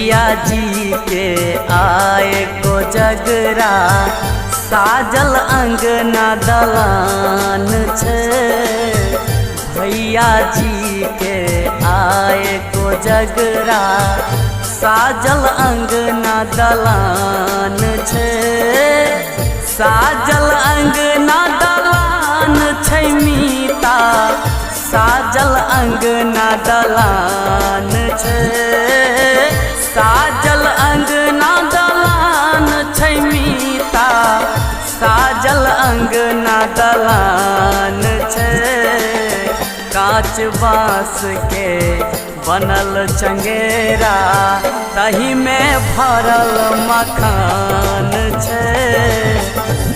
भैया जी के आए को जगरा साजल अंगना दलान छे। भैया जी के आए को जगरा साजल अंगना दलान छे। साजल अंगना दलान छै मीता साजल अंगना दलान छे। साजल अंगना दलान छै मीता साजल अंगना दलान छे। कांच बाँस के बनल चंगेरा तही में भरल मखान छे।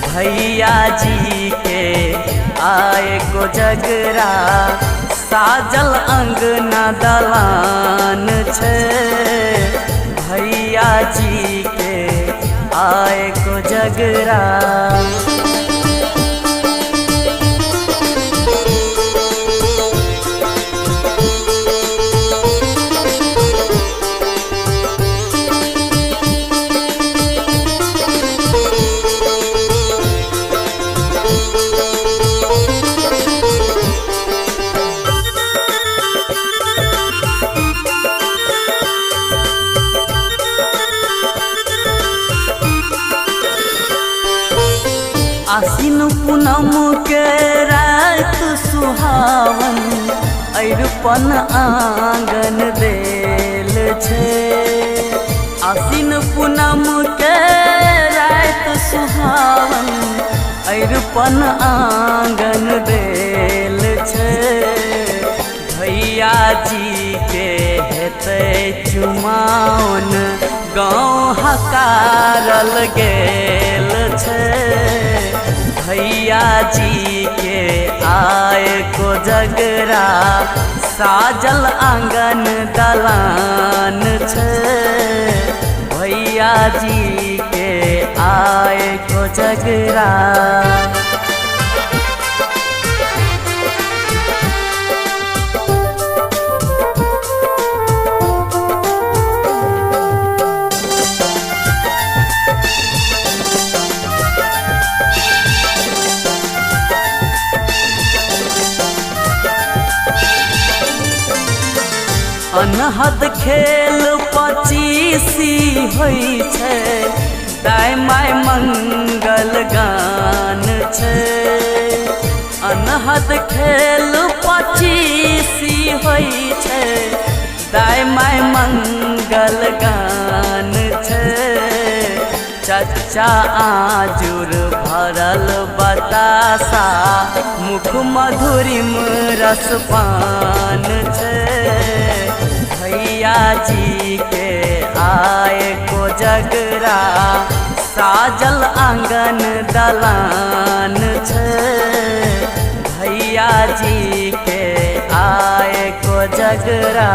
भैया जी के आए को जगरा साजल अंगना दलान छे। भैया जी के आए को जगरा। आसिन पूनम के रात सुहावन अरिपन आंगन देल छे। आसिन पूनम के रात सुहावन अरिपन आंगन देल छे। भैया जी के हेते चुमाओन गाँव हकारल गेल छे। भैया जी के आए को जगरा साजल आंगन दलान छे। भैया जी के आए को जगरा। अनहद खेल पचीसी होई छे। दाय माय मंगल गान छे। अनहद खेल पचीसी होई छे। दाय माय मंगल गान छे। चच्चा आजुर भरल बतासा मुख मधुरिम रसपान छे। भैया जी के आए को जगरा साजल आंगन दलान छे। भैया जी के आए को जगरा।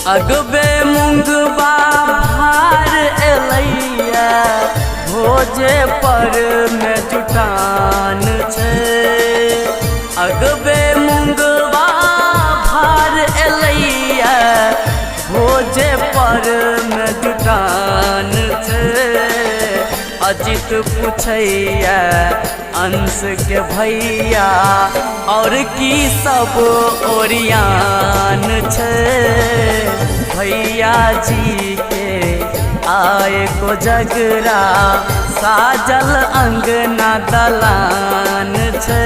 अगबे मुंगबा भार एलैया भोजे पर में जुटान छे। अगबे मुंगबा भार एलैया भोजे पर में जुटान छे। अजित पूछैया अंश के भैया और की सब ओरियान छे। भैया जी के आए को जगरा साजल अंगना दलान छे।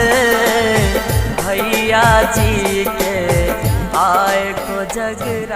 भैया जी के आए को जगरा।